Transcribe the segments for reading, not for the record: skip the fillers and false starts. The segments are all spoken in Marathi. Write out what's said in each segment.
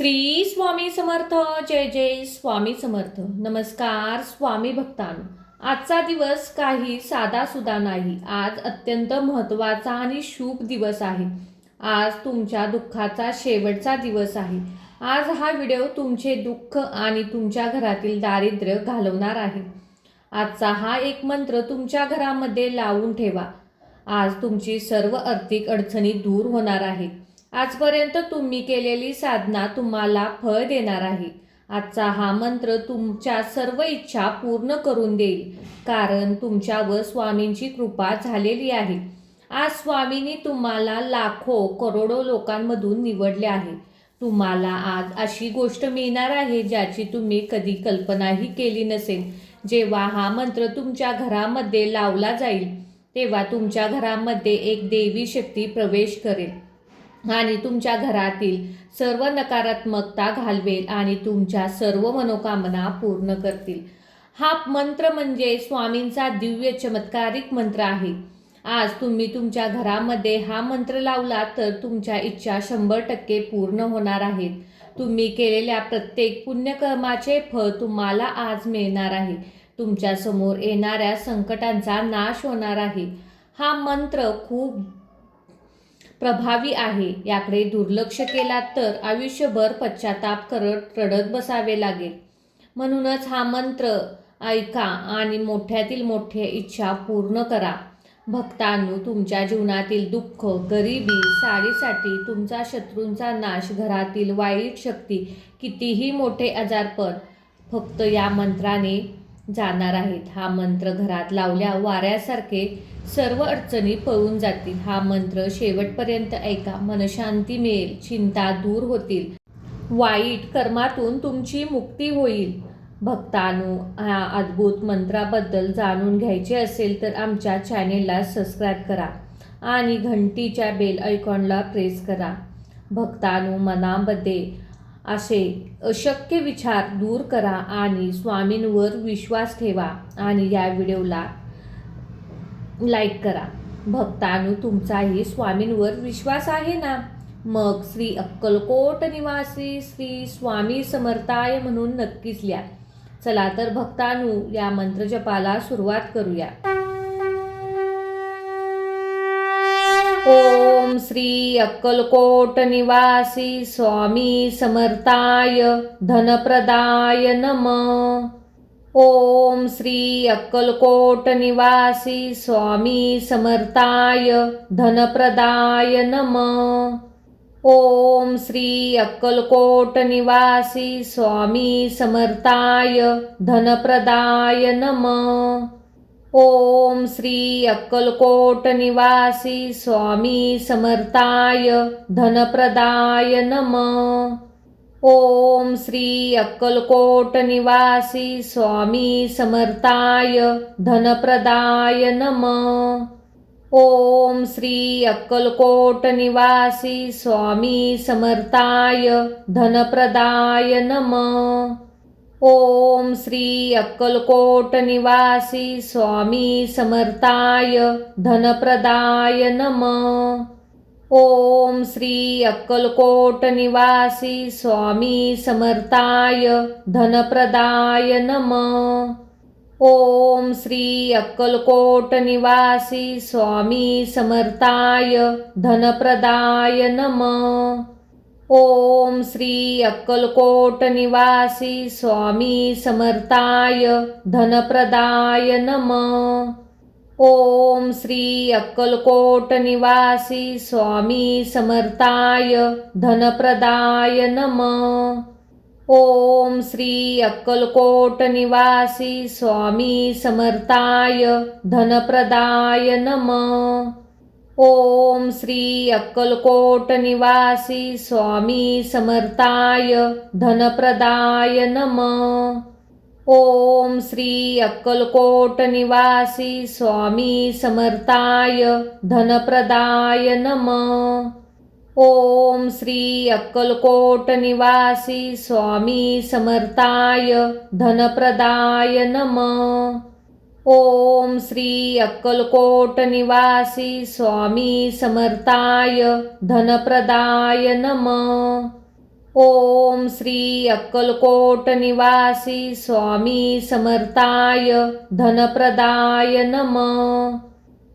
श्री स्वामी समर्थ. जय जय स्वामी समर्थ. नमस्कार स्वामी भक्तांनो. आजचा दिवस काही साधासुधा नाही. आज अत्यंत महत्त्वाचा आणि शुभ दिवस आहे. आज तुमच्या दुःखाचा शेवटचा दिवस आहे. आज हा व्हिडिओ तुमचे दुःख आणि तुमच्या घरातील दारिद्र्य घालवणार आहे. आजचा हा एक मंत्र तुमच्या घरामध्ये लावून ठेवा. आज तुमची सर्व आर्थिक अडचणी दूर होणार आहेत. आजपर्यंत तुम्ही केलेली साधना तुम्हाला फळ देणार आहे. आजचा हा मंत्र तुमच्या सर्व इच्छा पूर्ण करून देईल, कारण तुमच्यावर स्वामींची कृपा झालेली आहे. आज स्वामींनी तुम्हाला लाखो करोडो लोकांमधून निवडले आहे. तुम्हाला आज अशी गोष्ट मिळणार आहे ज्याची तुम्ही कधी कल्पनाही केली नसेल. जेव्हा हा मंत्र तुमच्या घरामध्ये लावला जाईल तेव्हा तुमच्या घरामध्ये एक देवी शक्ती प्रवेश करेल आणि तुमच्या घरातील सर्व नकारात्मकता घालवेल आणि तुमच्या सर्व मनोकामना पूर्ण करतील. हा मंत्र म्हणजे स्वामींचा दिव्य चमत्कारिक मंत्र आहे. आज तुम्ही तुमच्या घरामध्ये हा मंत्र लावला तर तुमच्या इच्छा 100% पूर्ण होणार आहेत. तुम्ही केलेल्या प्रत्येक पुण्यकर्माचे फळ तुम्हाला आज मिळणार आहे. तुमच्या समोर येणाऱ्या संकटांचा नाश होणार आहे. हा मंत्र खूप प्रभावी आहे. याकडे दुर्लक्ष केला तर आयुष्यभर पश्चाताप करत रडत बसावे लागेल. म्हणूनच हा मंत्र ऐका आणि मोठ्यातील मोठ्या इच्छा पूर्ण करा. भक्तांनो, तुमच्या जीवनातील दुःख, गरिबी, साडीसाठी तुमचा शत्रूंचा नाश, घरातील वाईट शक्ती, कितीही मोठे आजारपण फक्त या मंत्राने जाणार आहेत. हा मंत्र घरात लावल्या वाऱ्यासारखे सर्व अडचणी पळून जातील. हा मंत्र शेवटपर्यंत ऐका. मनशांती मिळेल, चिंता दूर होतील, वाईट कर्मातून तुमची मुक्ती होईल. भक्तांनो, ह्या अद्भुत मंत्राबद्दल जाणून घ्यायचे असेल तर आमच्या चॅनेलला सबस्क्राईब करा आणि घंटीच्या बेल आयकॉनला प्रेस करा. भक्तांनो, मनामध्ये असे अशक्य विचार दूर करा आणि स्वामींवर विश्वास ठेवा आणि या व्हिडिओला लाईक करा. भक्तांनो, तुमचाही स्वामींवर विश्वास आहे ना? मग श्री अक्कलकोट निवासी श्री स्वामी समर्थाय म्हणून नक्कीच लिहा. चला तर भक्तांनो, या मंत्रजपाला सुरुवात करूया. ओम श्री अक्कलकोट निवासी स्वामी समर्थाय धनप्रदाय नमः. ओम श्री अक्कलकोट निवासी स्वामी समर्थाय धनप्रदाय नमः. ओम श्री अक्कलकोट निवासी स्वामी समर्थाय धनप्रदाय नमः. ओम श्री अक्कलकोट निवासी स्वामी समर्थाय धनप्रदाय नमः. ओम श्री अक्कलकोट निवासी स्वामी समर्थाय धनप्रदाय नमः. ओम श्री अक्कलकोट निवासी स्वामी समर्थाय धनप्रदाय नमः. ओम श्री अक्कलकोट निवासी स्वामी समर्थाय धनप्रदाय नमः. ओम श्री अक्कलकोट निवासी स्वामी समर्थाय धनप्रदाय नमः. ओम श्री अक्कलकोट निवासी स्वामी समर्थाय धनप्रदाय नमः. ओम श्री अक्कलकोट निवासी स्वामी समर्थाय धनप्रदाय नमः. ओम श्री अक्कलकोट निवासी स्वामी समर्थाय धनप्रदाय नमः. ओम श्री अक्कलकोट निवासी स्वामी समर्थाय धनप्रदाय नमः. ओम श्री अक्कलकोट निवासी स्वामी समर्थाय धनप्रदाय नमः. ओम श्री अक्कलकोट निवासी स्वामी समर्थाय धनप्रदाय नमः. ओम श्री अक्कलकोट निवासी स्वामी समर्थाय धनप्रदाय नमः. ओम श्री अक्कलकोट निवासी स्वामी समर्थाय धनप्रदाय नमः. ओम श्री अक्कलकोट निवासी स्वामी समर्थाय धनप्रदाय नमः.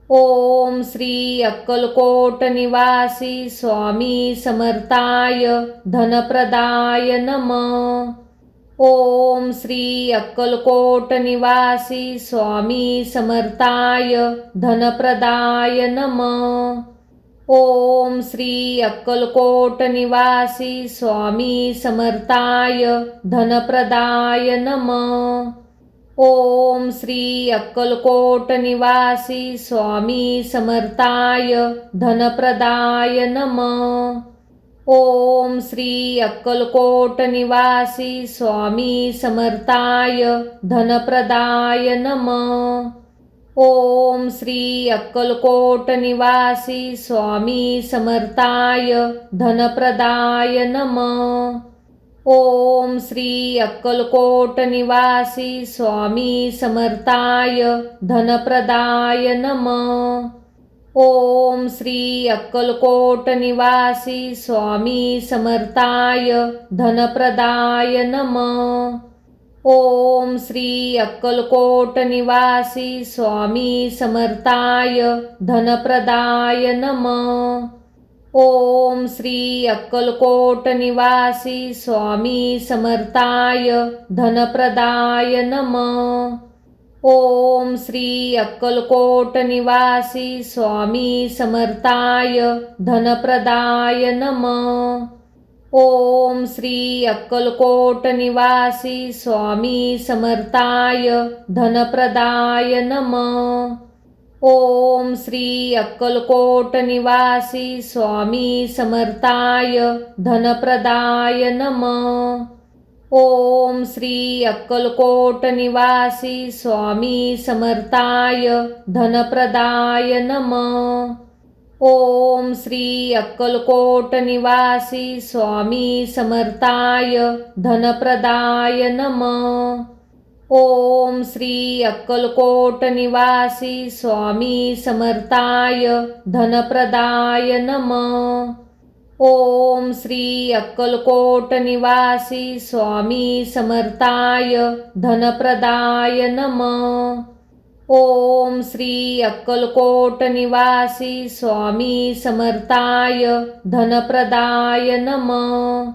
ओम श्री अक्कलकोट निवासी स्वामी समर्थाय धनप्रदाय नमः. ओम श्री अक्कलकोट निवासी स्वामी समर्थाय धनप्रदाय नमः. ओम श्री अक्कलकोट निवासी स्वामी समर्थाय धनप्रदाय नमः. ओम श्री अक्कलकोट निवासी स्वामी समर्थाय धनप्रदाय नमः. ओम श्री अक्कलकोट निवासी स्वामी समर्थाय धनप्रदाय नमः. ओम श्री अक्कलकोट निवासी स्वामी समर्थाय धनप्रदाय नमः. ओम श्री अक्कलकोट निवासी स्वामी समर्थाय धनप्रदाय नमः. ओम श्री अक्कलकोट निवासी स्वामी समर्थाय धनप्रदाय नमः. ओम श्री अक्कलकोट निवासी स्वामी समर्थाय धनप्रदाय नमः. ओम श्री अक्कलकोट निवासी स्वामी समर्थाय धनप्रदाय नमः. ओम श्री अक्कलकोट निवासी स्वामी समर्थाय धनप्रदाय नमः. ओम श्री अक्कलकोट निवासी स्वामी समर्थाय धनप्रदाय नमः. ओम श्री अक्कलकोट निवासी स्वामी समर्थाय धनप्रदाय नमः. ओम श्री अक्कलकोट निवासी स्वामी समर्थाय धनप्रदाय नमः. ओम श्री अक्कलकोट निवासी स्वामी समर्थाय धनप्रदाय नमः. ओम श्री अक्कलकोट निवासी स्वामी समर्थाय धनप्रदाय नमः. ओम श्री अक्कलकोट निवासी स्वामी समर्थाय धनप्रदाय नमः. ओम श्री अक्कलकोट निवासी स्वामी समर्थाय धनप्रदाय नमः.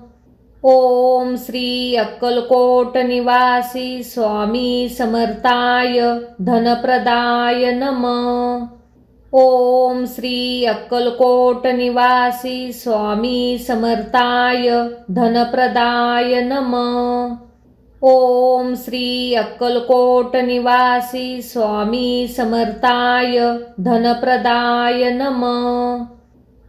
ओम श्री अक्कलकोट निवासी स्वामी समर्थाय धनप्रदाय नमः. ओम श्री अक्कलकोट निवासी स्वामी समर्थाय धनप्रदाय नमः. ओम श्री अक्कलकोट निवासी स्वामी समर्थाय धनप्रदाय नमः.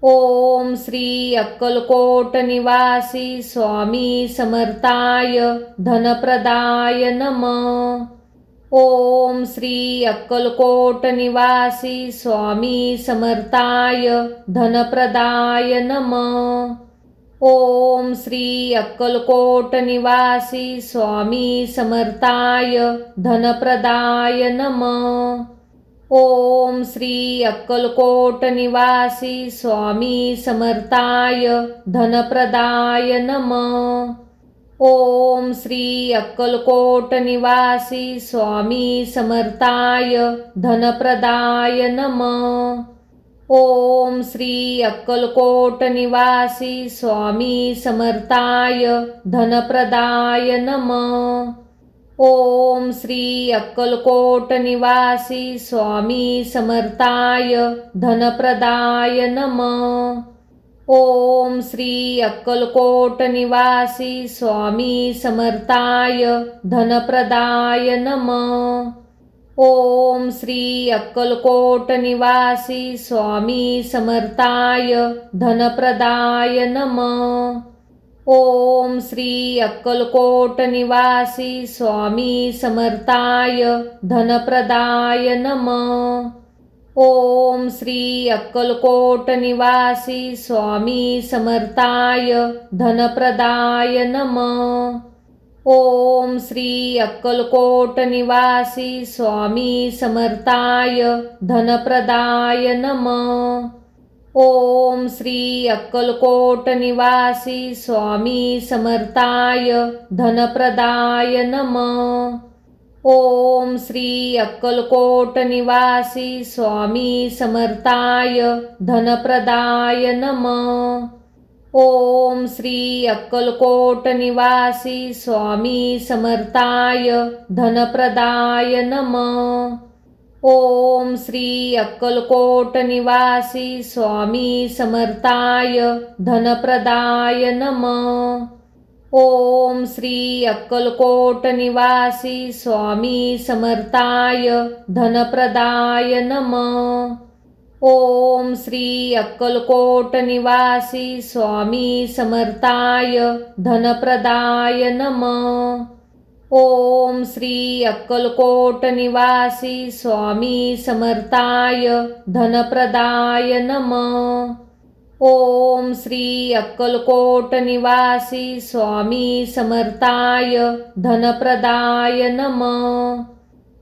ओम श्री अक्कलकोट निवासी स्वामी समर्थाय धनप्रदाय नमः. ओम श्री अक्कलकोट निवासी स्वामी समर्थाय धनप्रदाय नमः. ओम श्री अक्कलकोट निवासी स्वामी समर्थाय धनप्रदाय नमः. ओम श्री अक्कलकोट निवासी स्वामी समर्थाय धनप्रदाय नमः. ओम श्री अक्कलकोट निवासी स्वामी समर्थाय धनप्रदाय नमः. ओम श्री अक्कलकोट निवासी स्वामी समर्थाय धनप्रदाय नमः. ओम श्री अक्कलकोट निवासी स्वामी समर्थाय धनप्रदाय नमः. ओम श्री अक्कलकोट निवासी स्वामी समर्थाय धनप्रदाय नमः. ओम श्री अक्कलकोट निवासी स्वामी समर्थाय धनप्रदाय नमः. ओम श्री अक्कलकोट निवासी स्वामी समर्थाय धनप्रदाय नमः. ओम श्री अक्कलकोट निवासी स्वामी समर्थाय धनप्रदाय नमः. ओम श्री अक्कलकोट निवासी स्वामी समर्थाय धनप्रदाय नमः. ओम श्री अक्कलकोट निवासी स्वामी समर्थाय धनप्रदाय नमः. ओम श्री अक्कलकोट निवासी स्वामी समर्थाय धनप्रदाय नमः. ओम श्री अक्कलकोट निवासी स्वामी समर्थाय धनप्रदाय नमः. ओम श्री अक्कलकोट निवासी स्वामी समर्थाय धनप्रदाय नमः. ओम श्री अक्कलकोट निवासी स्वामी समर्थाय धनप्रदाय नमः. ओम श्री अक्कलकोट निवासी स्वामी समर्थाय धनप्रदाय नमः. ओम श्री अक्कलकोट निवासी स्वामी समर्थाय धनप्रदाय नमः. ओम श्री अक्कलकोट निवासी स्वामी समर्थाय धनप्रदाय नमः.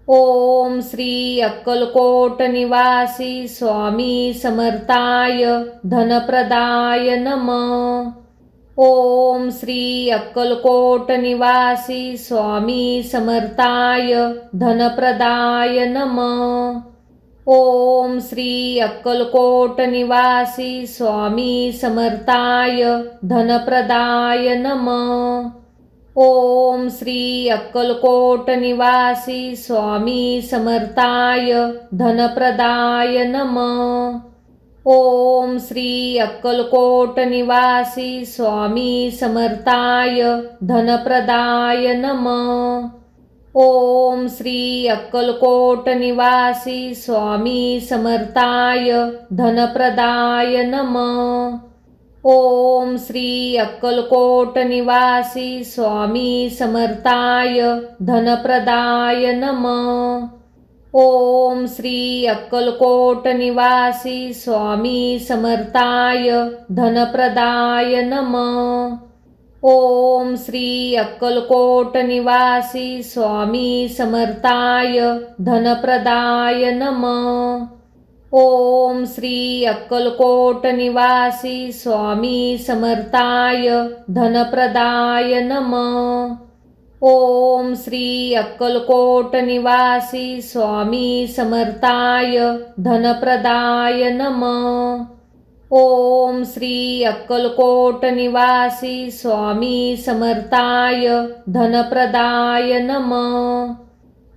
ओम श्री अक्कलकोट निवासी स्वामी समर्थाय धनप्रदाय नमः. ओम श्री अक्कलकोट निवासी स्वामी समर्थाय धनप्रदाय नमः. ओम श्री अक्कलकोट निवासी स्वामी समर्थाय धनप्रदाय नमः. ओम श्री अक्कलकोट निवासी स्वामी समर्थाय धनप्रदाय नमः. ओम श्री अक्कलकोट निवासी स्वामी समर्थाय धनप्रदाय नमः. ओम श्री अक्कलकोट निवासी स्वामी समर्थाय धनप्रदाय नमः. ओम श्री अक्कलकोट निवासी स्वामी समर्थाय धनप्रदाय नमः. ओम श्री अक्कलकोट निवासी स्वामी समर्थाय धनप्रदाय नमः. ओम श्री अक्कलकोट निवासी स्वामी समर्थाय धनप्रदाय नमः. ओम श्री अक्कलकोट निवासी स्वामी समर्थाय धनप्रदाय नमः. ओम श्री अक्कलकोट निवासी स्वामी समर्थाय धनप्रदाय नमः. ओम श्री अक्कलकोट निवासी स्वामी समर्थाय धनप्रदाय नमः.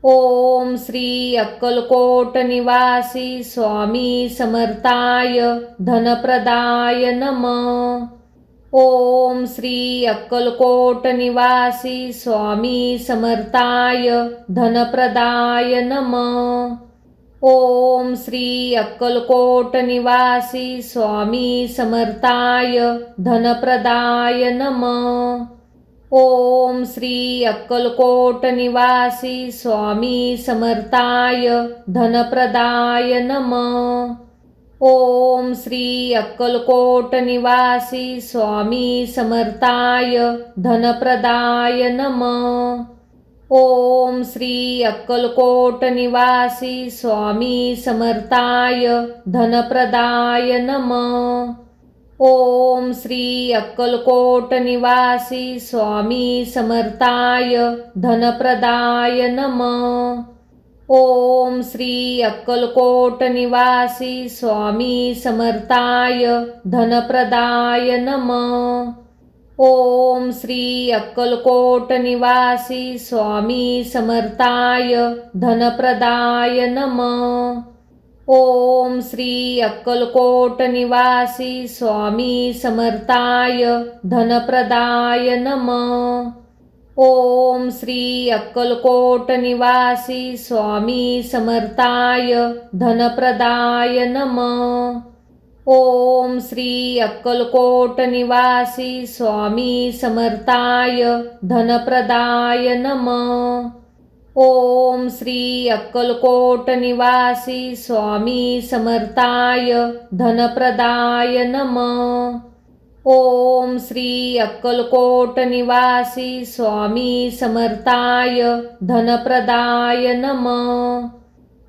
ओम श्री अक्कलकोट निवासी स्वामी समर्थाय धनप्रदाय नमः. ओम श्री अक्कलकोट निवासी स्वामी समर्थाय धनप्रदाय नमः. ओम श्री अक्कलकोट निवासी स्वामी समर्थाय धनप्रदाय नमः. ओम श्री अक्कलकोट निवासी स्वामी समर्थाय धनप्रदाय नमः. ओम श्री अक्कलकोट निवासी स्वामी समर्थाय धनप्रदाय नमः. ओम श्री अक्कलकोट निवासी स्वामी समर्थाय धनप्रदाय नमः. ओम श्री अक्कलकोट निवासी स्वामी समर्थाय धनप्रदाय नमः. ओम श्री अक्कलकोट निवासी स्वामी समर्थाय धनप्रदाय नमः. ओम श्री अक्कलकोट निवासी स्वामी समर्थाय धनप्रदाय नमः. ओम श्री अक्कलकोट निवासी स्वामी समर्थाय धनप्रदाय नमः. ओम श्री अक्कलकोट निवासी स्वामी समर्थाय धनप्रदाय नमः. ओम श्री अक्कलकोट निवासी स्वामी समर्थाय धनप्रदाय नमः. ओम श्री अक्कलकोट निवासी स्वामी समर्थाय धनप्रदाय नमः. ओम श्री अक्कलकोट निवासी स्वामी समर्थाय धनप्रदाय नमः.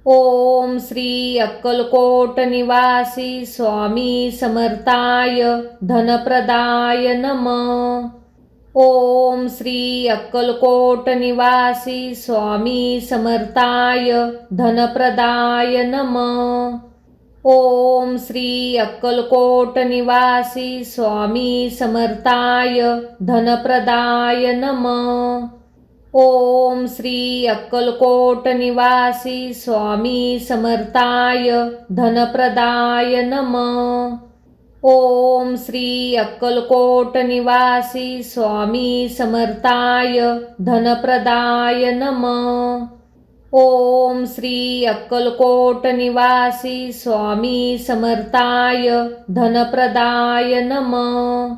ओम श्री अक्कलकोट निवासी स्वामी समर्थाय धनप्रदाय नमः। ओम श्री अक्कलकोट निवासी स्वामी समर्थाय धनप्रदाय नमः। ओम श्री अक्कलकोट निवासी स्वामी समर्थाय धनप्रदाय नमः। ओम श्री अक्कलकोट निवासी स्वामी समर्थाय धनप्रदाय नमः। ओम श्री अक्कलकोट निवासी स्वामी समर्थाय धनप्रदाय नमः। ओम श्री अक्कलकोट निवासी स्वामी समर्थाय धनप्रदाय नमः।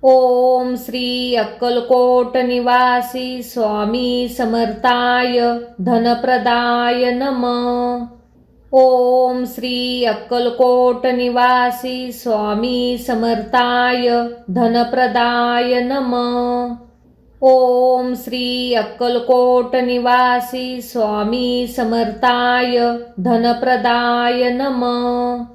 ओम श्री अक्कलकोट निवासी स्वामी समर्थाय धनप्रदाय नमः। ओम श्री अक्कलकोट निवासी स्वामी समर्थाय धनप्रदाय नमः। ओम श्री अक्कलकोट निवासी स्वामी समर्थाय धनप्रदाय नमः।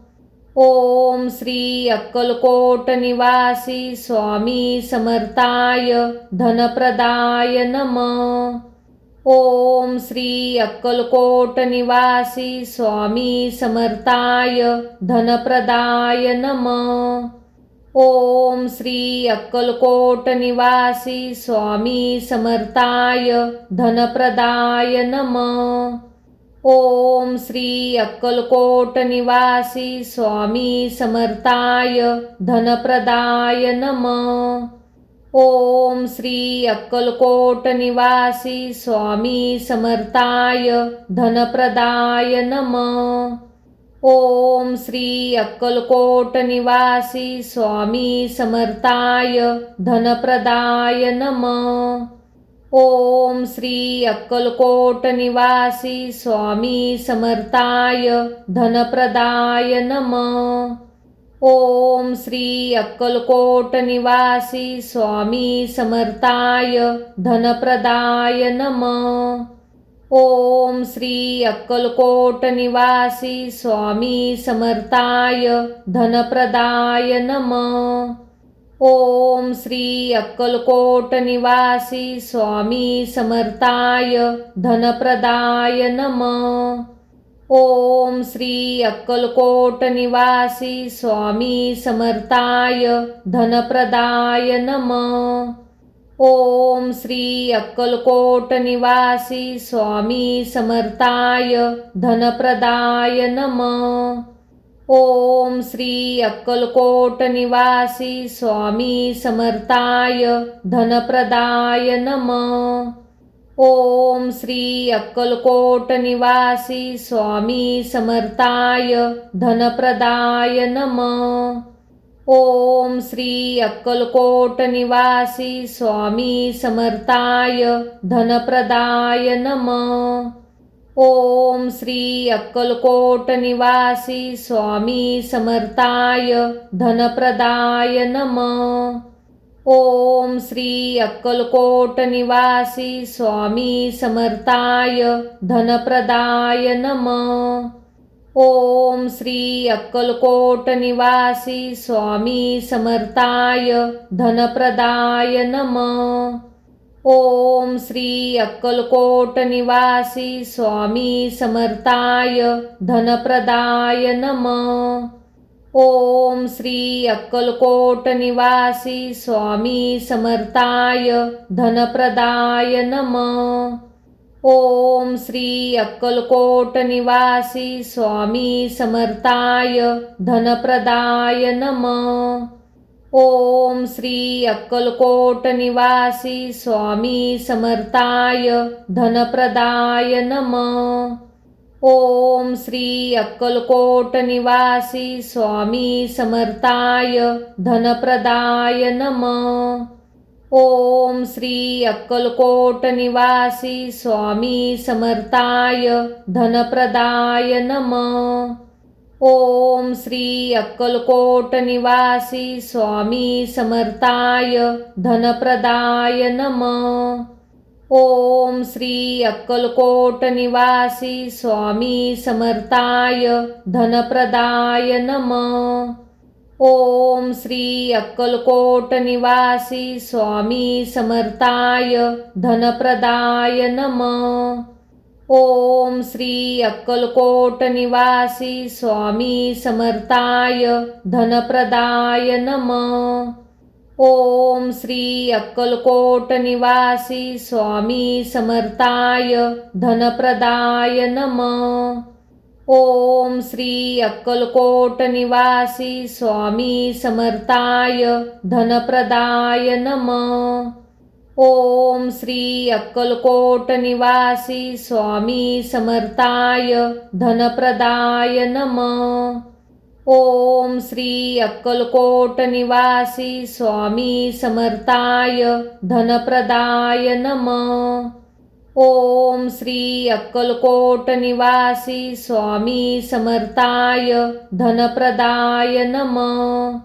ओम श्री अक्कलकोट निवासी स्वामी समर्थाय धनप्रदाय नमः। ओम श्री अक्कलकोट निवासी स्वामी समर्थाय धनप्रदाय नमः। ओम श्री अक्कलकोट निवासी स्वामी समर्थाय धनप्रदाय नमः। ओम श्री अक्कलकोट निवासी स्वामी समर्थाय धनप्रदाय नमः। ओम श्री अक्कलकोट निवासी स्वामी समर्थाय धनप्रदाय नमः। ओम श्री अक्कलकोट निवासी स्वामी समर्थाय धनप्रदाय नमः। ओम श्री अक्कलकोट निवासी स्वामी समर्थाय धनप्रदाय नमः। ओम श्री अक्कलकोट निवासी स्वामी समर्थाय धनप्रदाय नमः। ओम श्री अक्कलकोट निवासी स्वामी समर्थाय धनप्रदाय नमः। ओम श्री अक्कलकोट निवासी स्वामी समर्थाय धनप्रदाय नमः। ओम श्री अक्कलकोट निवासी स्वामी समर्थाय धनप्रदाय नमः। ओम श्री अक्कलकोट निवासी स्वामी समर्थाय धनप्रदाय नमः। ओम श्री अक्कलकोट निवासी स्वामी समर्थाय धनप्रदाय नमः। ओम श्री अक्कलकोट निवासी स्वामी समर्थाय धनप्रदाय नमः। ओम श्री अक्कलकोट निवासी स्वामी समर्थाय धनप्रदाय नमः। ओम श्री अक्कलकोट निवासी स्वामी समर्थाय धनप्रदाय नमः। ओम श्री अक्कलकोट निवासी स्वामी समर्थाय धनप्रदाय नमः। ओम श्री अक्कलकोट निवासी स्वामी समर्थाय धनप्रदाय नमः। ओम श्री अक्कलकोट निवासी स्वामी समर्थाय धनप्रदाय नमः। ओम श्री अक्कलकोट निवासी स्वामी समर्थाय धनप्रदाय नमः। ओम श्री अक्कलकोट निवासी स्वामी समर्थाय धनप्रदाय नमः। ओम श्री अक्कलकोट निवासी स्वामी समर्थाय धनप्रदाय नमः। ओम श्री अक्कलकोट निवासी स्वामी समर्थाय धनप्रदाय नमः। ओम श्री अक्कलकोट निवासी स्वामी समर्थाय धनप्रदाय नमः। ओम श्री अक्कलकोट निवासी स्वामी समर्थाय धनप्रदाय नमः। ओम श्री अक्कलकोट निवासी स्वामी समर्थाय धनप्रदाय नमः। ओम श्री अक्कलकोट निवासी स्वामी समर्थाय धनप्रदाय नमः। ओम श्री अक्कलकोट निवासी स्वामी समर्थाय धनप्रदाय नमः। ओम श्री अक्कलकोट निवासी स्वामी समर्थाय धनप्रदाय नमः। ओम श्री अक्कलकोट निवासी स्वामी समर्थाय धनप्रदाय नमः। ओम श्री अक्कलकोट निवासी स्वामी समर्थाय धनप्रदाय नमः। ओम श्री अक्कलकोट निवासी स्वामी समर्थाय धनप्रदाय नमः। ओम श्री अक्कलकोट निवासी स्वामी समर्थाय धनप्रदाय नमः।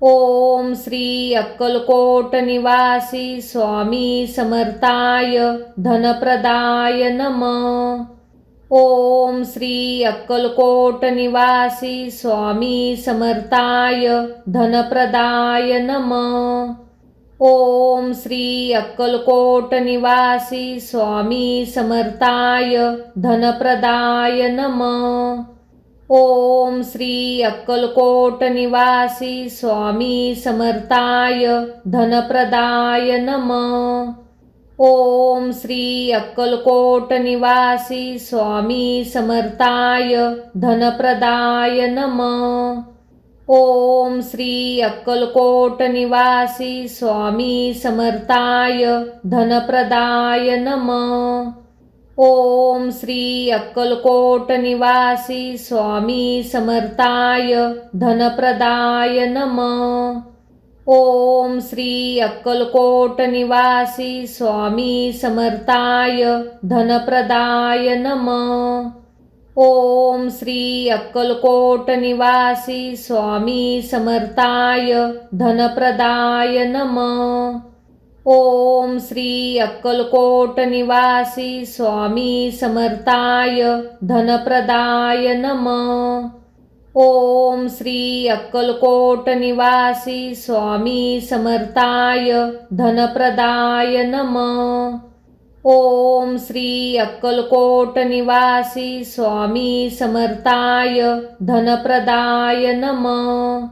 ओम श्री अक्कलकोट निवासी स्वामी समर्थाय धनप्रदाय नमः। ओम श्री अक्कलकोट निवासी स्वामी समर्थाय धनप्रदाय नमः। ओम श्री अक्कलकोट निवासी स्वामी समर्थाय धनप्रदाय नमः। ओम श्री अक्कलकोट निवासी स्वामी समर्थाय धनप्रदाय नमः। ओम श्री अक्कलकोट निवासी स्वामी समर्थाय धनप्रदाय नमः। ओम श्री अक्कलकोट निवासी स्वामी समर्थाय धनप्रदाय नमः। ओम श्री अक्कलकोट निवासी स्वामी समर्थाय धनप्रदाय नमः। ओम श्री अक्कलकोट निवासी स्वामी समर्थाय धनप्रदाय नमः। ओम श्री अक्कलकोट निवासी स्वामी समर्थाय धनप्रदाय नमः। ओम श्री अक्कलकोट निवासी स्वामी समर्थाय धनप्रदाय नमः। ओम श्री अक्कलकोट निवासी स्वामी समर्थाय धनप्रदाय नमः। ओम श्री अक्कलकोट निवासी स्वामी समर्थाय धनप्रदाय नमः।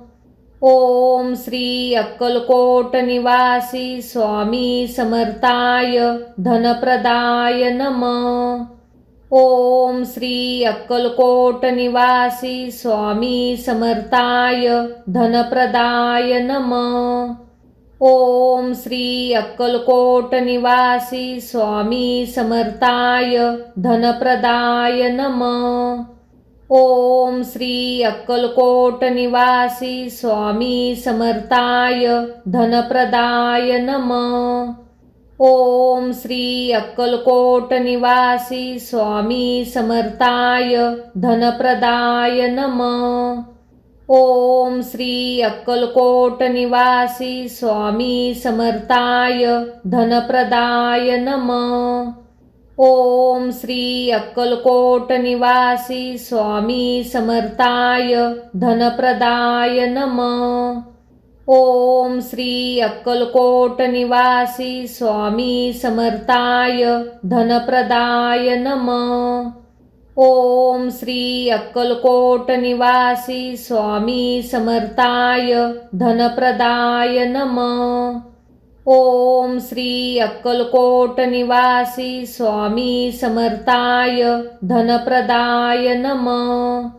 ओम श्री अक्कलकोट निवासी स्वामी समर्थाय धनप्रदाय नमः। ओम श्री अक्कलकोट निवासी स्वामी समर्थाय धनप्रदाय नमः। ओम श्री अक्कलकोट निवासी स्वामी समर्थाय धनप्रदाय नमः। ओम श्री अक्कलकोट निवासी स्वामी समर्थाय धनप्रदाय नमः। ओम श्री अक्कलकोट निवासी स्वामी समर्थाय धनप्रदाय नमः। ओम श्री अक्कलकोट निवासी स्वामी समर्थाय धनप्रदाय नमः। ओम श्री अक्कलकोट निवासी स्वामी समर्थाय धनप्रदाय नमः। ओम श्री अक्कलकोट निवासी स्वामी समर्थाय धनप्रदाय नमः। ओम श्री अक्कलकोट निवासी स्वामी समर्थाय धनप्रदाय नमः। ओम श्री अक्कलकोट निवासी स्वामी समर्थाय धनप्रदाय नमः।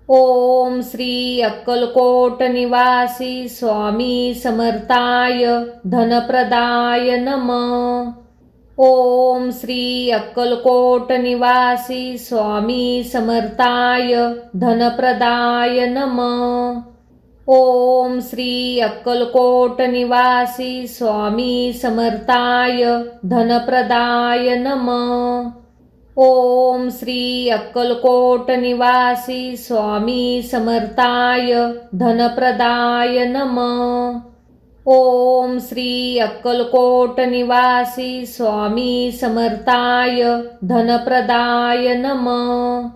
ओम श्री अक्कलकोट निवासी स्वामी समर्थाय धनप्रदाय नमः। ओम श्री अक्कलकोट निवासी स्वामी समर्थाय धनप्रदाय नमः। ओम श्री अक्कलकोट निवासी स्वामी समर्थाय धनप्रदाय नमः। ओम श्री अक्कलकोट निवासी स्वामी समर्थाय धनप्रदाय नमः। ओम श्री अक्कलकोट निवासी स्वामी समर्थाय धनप्रदाय नमः.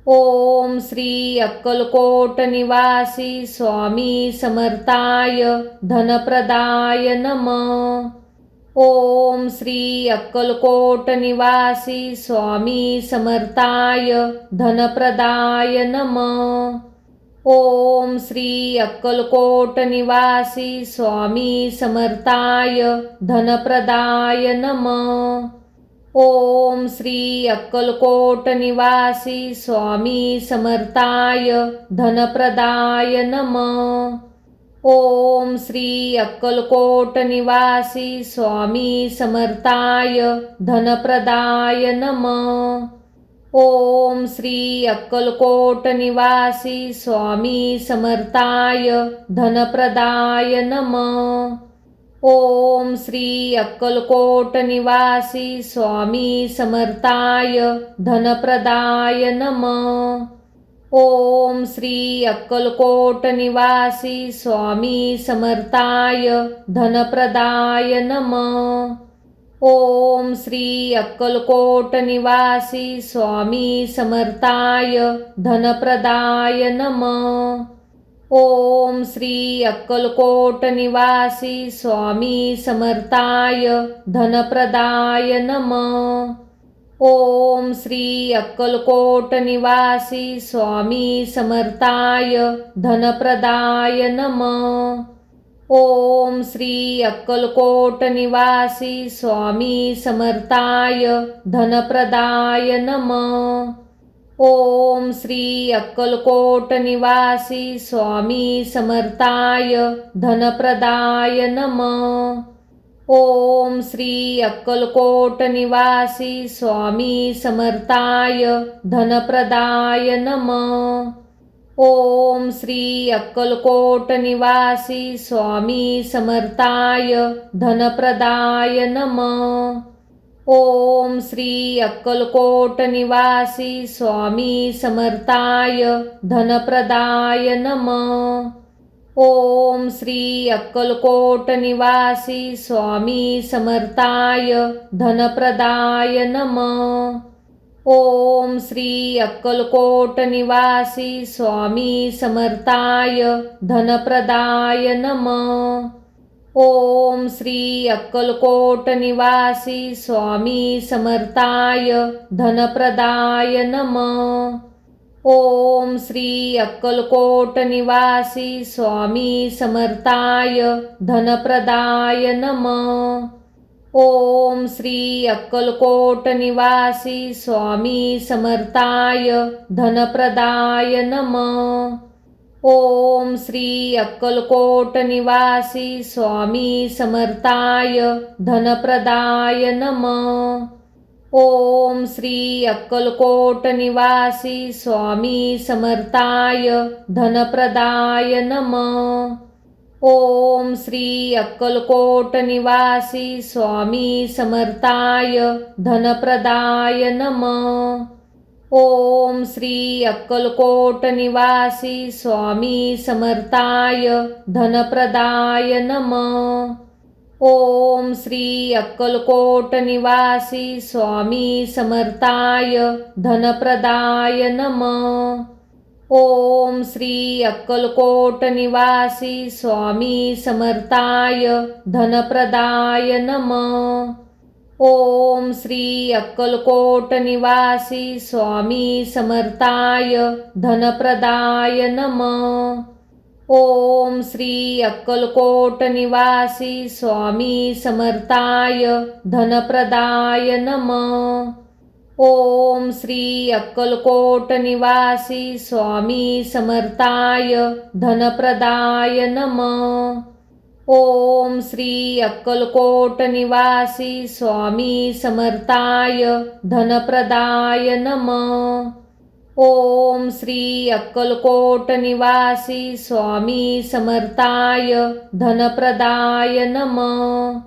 ओम श्री अक्कलकोट निवासी स्वामी समर्थाय धनप्रदाय नमः. ओम श्री अक्कलकोट निवासी स्वामी समर्थाय धनप्रदाय नमः. ओम श्री अक्कलकोट निवासी स्वामी समर्थाय धनप्रदाय नमः. ओम श्री अक्कलकोट निवासी स्वामी समर्थाय धनप्रदाय नमः. ओम श्री अक्कलकोट निवासी स्वामी समर्थाय धनप्रदाय नमः. ओम श्री अक्कलकोट निवासी स्वामी समर्थाय धनप्रदाय नमः. ओम श्री अक्कलकोट निवासी स्वामी समर्थाय धनप्रदाय नमः. ओम श्री अक्कलकोट निवासी स्वामी समर्थाय धनप्रदाय नमः. ओम श्री अक्कलकोट निवासी स्वामी समर्थाय धनप्रदाय नमः. ओम श्री अक्कलकोट निवासी स्वामी समर्थाय धनप्रदाय नमः. ओम श्री अक्कलकोट निवासी स्वामी समर्थाय धनप्रदाय नमः. ओम श्री अक्कलकोट निवासी स्वामी समर्थाय धनप्रदाय नमः. ओम श्री अक्कलकोट निवासी स्वामी समर्थाय धनप्रदाय नमः. ओम श्री अक्कलकोट निवासी स्वामी समर्थाय धनप्रदाय नमः. ओम श्री अक्कलकोट निवासी स्वामी समर्थाय धनप्रदाय नमः. ओम श्री अक्कलकोट निवासी स्वामी समर्थाय धनप्रदाय नमः. ओम श्री अक्कलकोट निवासी स्वामी समर्थाय धनप्रदाय नमः. ओम श्री अक्कलकोट निवासी स्वामी समर्थाय धनप्रदाय नमः. ओम श्री अक्कलकोट निवासी स्वामी समर्थाय धनप्रदाय नमः. ओम श्री अक्कलकोट निवासी स्वामी समर्थाय धनप्रदाय नमः. ओम श्री अक्कलकोट निवासी स्वामी समर्थाय धनप्रदाय नमः. ओम श्री अक्कलकोट निवासी स्वामी समर्थाय धनप्रदाय नमः. ओम श्री अक्कलकोट निवासी स्वामी समर्थाय धनप्रदाय नमः. ओम श्री अक्कलकोट निवासी स्वामी समर्थाय धनप्रदाय नमः. ओम श्री अक्कलकोट निवासी स्वामी समर्थाय धनप्रदाय नमः. ओम श्री अक्कलकोट निवासी स्वामी समर्थाय धनप्रदाय नमः. ओम श्री अक्कलकोट निवासी स्वामी समर्थाय धनप्रदाय नमः. ओम श्री अक्कलकोट निवासी स्वामी समर्थाय धनप्रदाय नमः. ओम श्री अक्कलकोट निवासी स्वामी समर्थाय धनप्रदाय नमः. ओम श्री अक्कलकोट निवासी स्वामी समर्थाय धनप्रदाय नमः. ओम श्री अक्कलकोट निवासी स्वामी समर्थाय धनप्रदाय नमः. ओम श्री अक्कलकोट निवासी स्वामी समर्थाय धनप्रदाय नमः.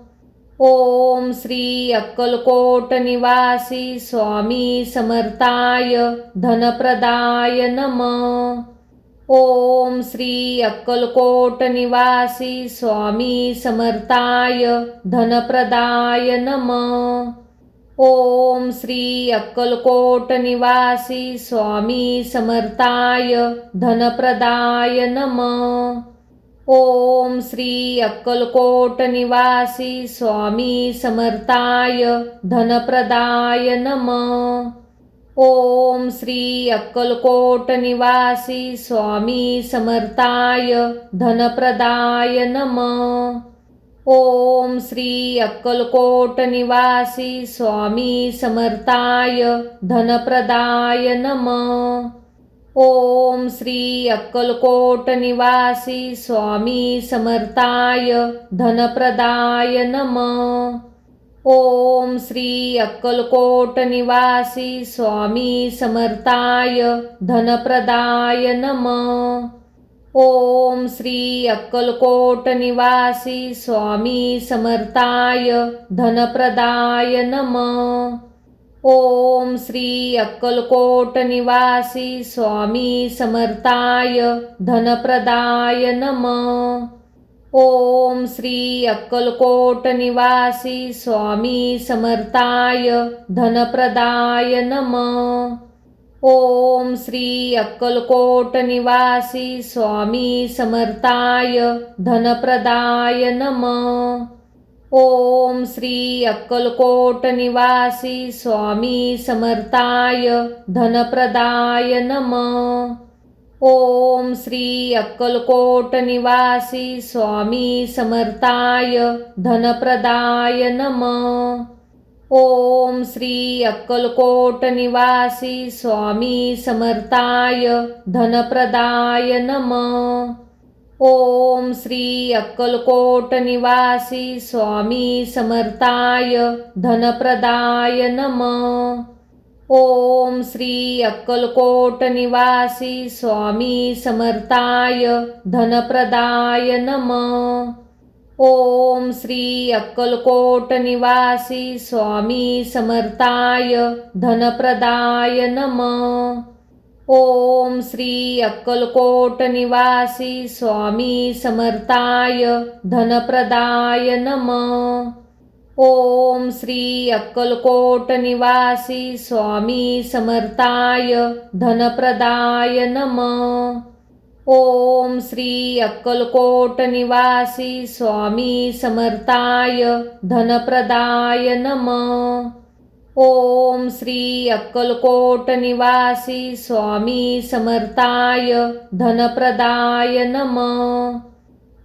ओम श्री अक्कलकोट निवासी स्वामी समर्थाय धनप्रदाय नमः. ओम श्री अक्कलकोट निवासी स्वामी समर्थाय धनप्रदाय नमः. ओम श्री अक्कलकोट निवासी स्वामी समर्थाय धनप्रदाय नमः. ओम श्री अक्कलकोट निवासी स्वामी समर्थाय धनप्रदाय नमः. ओम श्री अक्कलकोट निवासी स्वामी समर्थाय धनप्रदाय नमः. ओम श्री अक्कलकोट निवासी स्वामी समर्थाय धनप्रदाय नमः. ओम श्री अक्कलकोट निवासी स्वामी समर्थाय धनप्रदाय नमः. ओम श्री अक्कलकोट निवासी स्वामी समर्थाय धनप्रदाय नमः. ओम श्री अक्कलकोट निवासी स्वामी समर्थाय धनप्रदाय नमः. ओम श्री अक्कलकोट निवासी स्वामी समर्थाय धनप्रदाय नमः. ओम श्री अक्कलकोट निवासी स्वामी समर्थाय धनप्रदाय नमः. ओम श्री अक्कलकोट निवासी स्वामी समर्थाय धनप्रदाय नमः. ओम श्री अक्कलकोट निवासी स्वामी समर्थाय धनप्रदाय नमः. ओम श्री अक्कलकोट निवासी स्वामी समर्थाय धनप्रदाय नमः. ओम श्री अक्कलकोट निवासी स्वामी समर्थाय धनप्रदाय नमः. ओम श्री अक्कलकोट निवासी स्वामी समर्थाय धनप्रदाय नमः. ओम श्री अक्कलकोट निवासी स्वामी समर्थाय धनप्रदाय नमः. ओम श्री अक्कलकोट निवासी स्वामी समर्थाय धनप्रदाय नमः. ओम श्री अक्कलकोट निवासी स्वामी समर्थाय धनप्रदाय नमः. ओम श्री अक्कलकोट निवासी स्वामी समर्थाय धनप्रदाय नमः. ओम श्री अक्कलकोट निवासी स्वामी समर्थाय धनप्रदाय नमः. ओम श्री अक्कलकोट निवासी स्वामी समर्थाय धनप्रदाय नमः.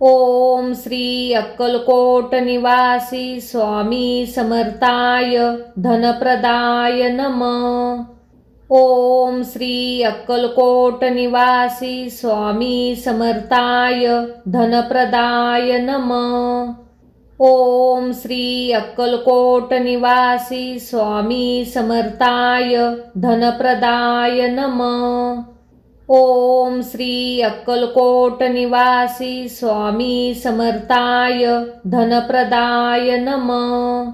ओम श्री अक्कलकोट निवासी स्वामी समर्थाय धनप्रदाय नमः. ओम श्री अक्कलकोट निवासी स्वामी समर्थाय धनप्रदाय नमः. ओम श्री अक्कलकोट निवासी स्वामी समर्थाय धनप्रदाय नमः. ओम श्री अक्कलकोट निवासी स्वामी समर्थाय धनप्रदाय नमः.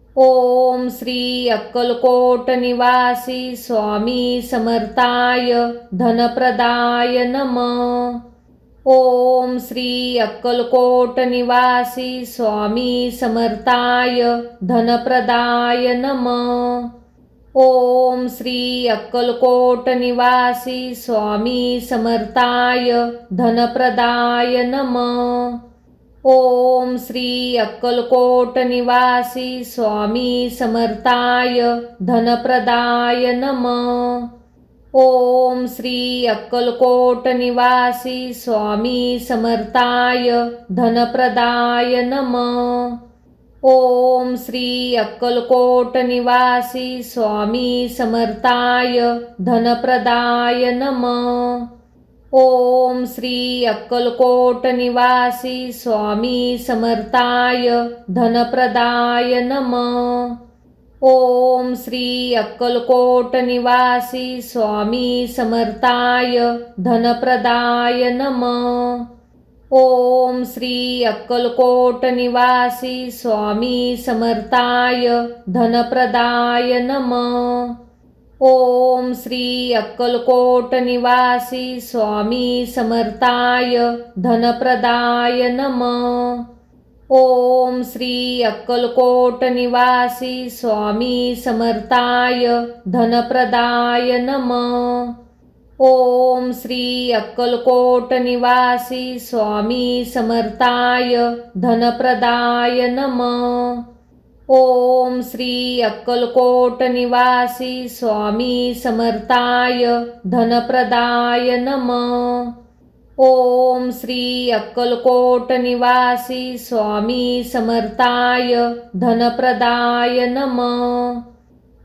ओम श्री अक्कलकोट निवासी स्वामी समर्थाय धनप्रदाय नमः. ओम श्री अक्कलकोट निवासी स्वामी समर्थाय धनप्रदाय नमः. ओम श्री अक्कलकोट निवासी स्वामी समर्थाय धनप्रदाय नमः. ओम श्री अक्कलकोट निवासी स्वामी समर्थाय धनप्रदाय नमः. ओम श्री अक्कलकोट निवासी स्वामी समर्थाय धनप्रदाय नमः. ओम श्री अक्कलकोट निवासी स्वामी समर्थाय धनप्रदाय नमः. ओम श्री अक्कलकोट निवासी स्वामी समर्थाय धनप्रदाय नमः. ओम श्री अक्कलकोट निवासी स्वामी समर्थाय धनप्रदाय नमः. ओम श्री अक्कलकोट निवासी स्वामी समर्थाय धनप्रदाय नमः. ओम श्री अक्कलकोट निवासी स्वामी समर्थाय धनप्रदाय नमः. ओम श्री अक्कलकोट निवासी स्वामी समर्थाय धनप्रदाय नमः. ओम श्री अक्कलकोट निवासी स्वामी समर्थाय धनप्रदाय नमः. ओम श्री अक्कलकोट निवासी स्वामी समर्थाय धनप्रदाय नमः. ओम श्री अक्कलकोट निवासी स्वामी समर्थाय धनप्रदाय नमः.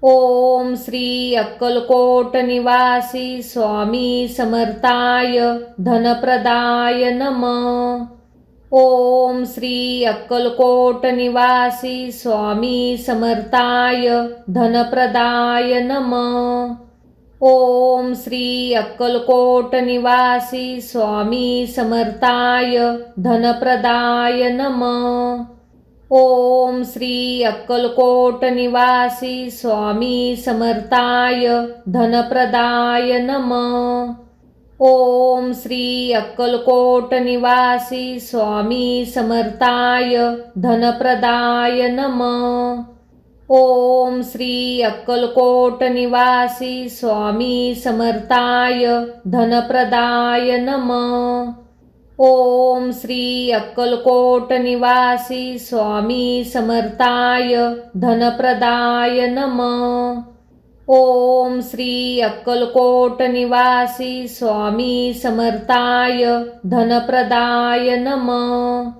ओम श्री अक्कलकोट निवासी स्वामी समर्थाय धनप्रदाय नमः. ओम श्री अक्कलकोट निवासी स्वामी समर्थाय धनप्रदाय नमः. ओम श्री अक्कलकोट निवासी स्वामी समर्थाय धनप्रदाय नमः. ओम श्री अक्कलकोट निवासी स्वामी समर्थाय धनप्रदाय नमः. ओम श्री अक्कलकोट निवासी स्वामी समर्थाय धनप्रदाय नमः. ओम श्री अक्कलकोट निवासी स्वामी समर्थाय धनप्रदाय नमः. ओम श्री अक्कलकोट निवासी स्वामी समर्थाय धनप्रदाय नमः. ओम श्री अक्कलकोट निवासी स्वामी समर्थाय धनप्रदाय नमः.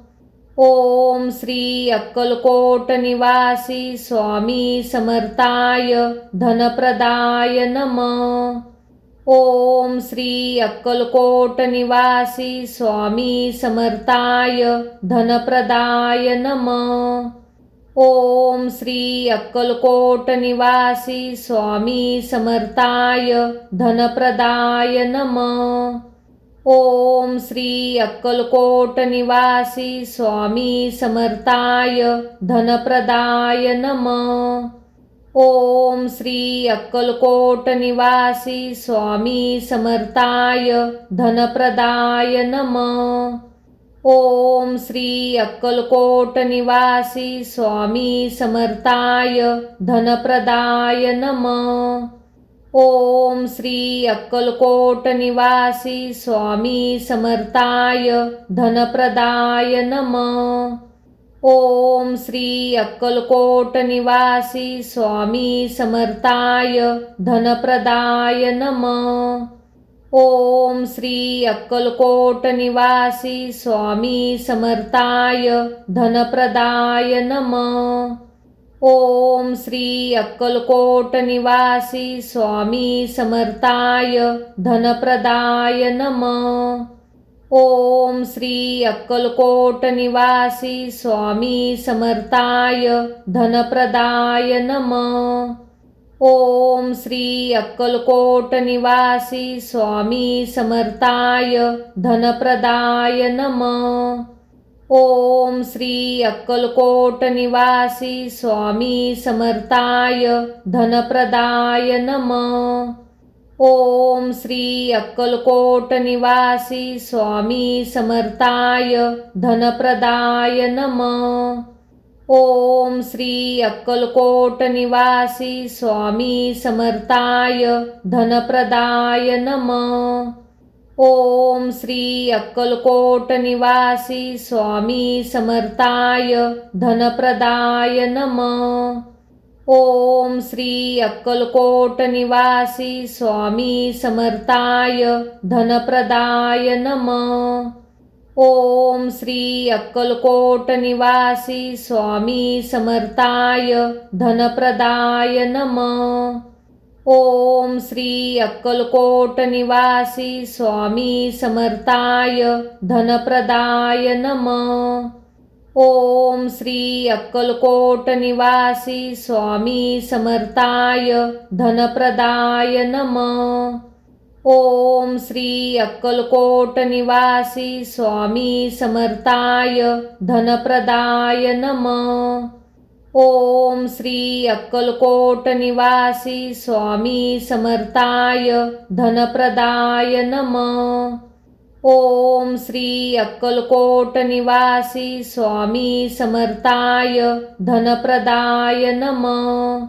ओम श्री अक्कलकोट निवासी स्वामी समर्थाय धनप्रदाय नमः. ओम श्री अक्कलकोट निवासी स्वामी समर्थाय धनप्रदाय नमः. ओम श्री अक्कलकोट निवासी स्वामी समर्थाय धनप्रदाय नमः. ओम श्री अक्कलकोट निवासी स्वामी समर्थाय धनप्रदाय नमः. ओम श्री अक्कलकोट निवासी स्वामी समर्थाय धनप्रदाय नमः. ओम श्री अक्कलकोट निवासी स्वामी समर्थाय धनप्रदाय नमः. ओम श्री अक्कलकोट निवासी स्वामी समर्थाय धनप्रदाय नमः. ओम श्री अक्कलकोट निवासी स्वामी समर्थाय धनप्रदाय नमः. ओम श्री अक्कलकोट निवासी स्वामी समर्थाय धनप्रदाय नमः. ओम श्री अक्कलकोट निवासी स्वामी समर्थाय धनप्रदाय नमः. ओम श्री अक्कलकोट निवासी स्वामी समर्थाय धनप्रदाय नमः. ओम श्री अक्कलकोट निवासी स्वामी समर्थाय धनप्रदाय नमः. ओम श्री अक्कलकोट निवासी स्वामी समर्थाय धनप्रदाय नमः. ओम श्री अक्कलकोट निवासी स्वामी समर्थाय धनप्रदाय नमः. ओम श्री अक्कलकोट निवासी स्वामी समर्थाय धनप्रदाय नमः. ओम श्री अक्कलकोट निवासी स्वामी समर्थाय धनप्रदाय नमः. ओम श्री अक्कलकोट निवासी स्वामी समर्थाय धनप्रदाय नमः. ओम श्री अक्कलकोट निवासी स्वामी समर्थाय धनप्रदाय नमः. ओम श्री अक्कलकोट निवासी स्वामी समर्थाय धनप्रदाय नमः. ओम श्री अक्कलकोट निवासी स्वामी समर्थाय धनप्रदाय नमः. ओम श्री अक्कलकोट निवासी स्वामी समर्थाय धनप्रदाय नमः. ओम श्री अक्कलकोट निवासी स्वामी समर्थाय धनप्रदाय नमः. ओम श्री अक्कलकोट निवासी स्वामी समर्थाय धनप्रदाय नमः.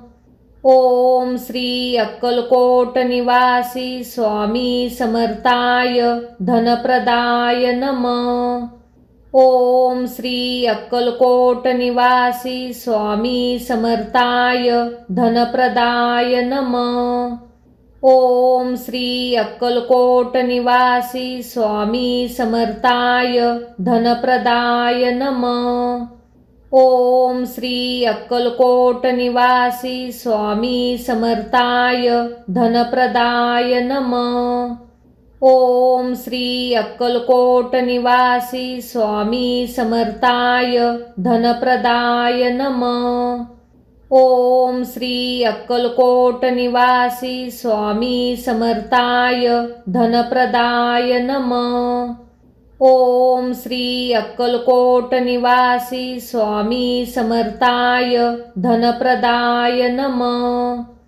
ओम श्री अक्कलकोट निवासी स्वामी समर्थाय धनप्रदाय नमः. ओम श्री अक्कलकोट निवासी स्वामी समर्थाय धनप्रदाय नमः. ओम श्री अक्कलकोट निवासी स्वामी समर्थाय धनप्रदाय नमः. ओम श्री अक्कलकोट निवासी स्वामी समर्थाय धनप्रदाय नमः. ओम श्री अक्कलकोट निवासी स्वामी समर्थाय धनप्रदाय नमः. ओम श्री अक्कलकोट निवासी स्वामी समर्थाय धनप्रदाय नमः. ओम श्री अक्कलकोट निवासी स्वामी समर्थाय धनप्रदाय नमः.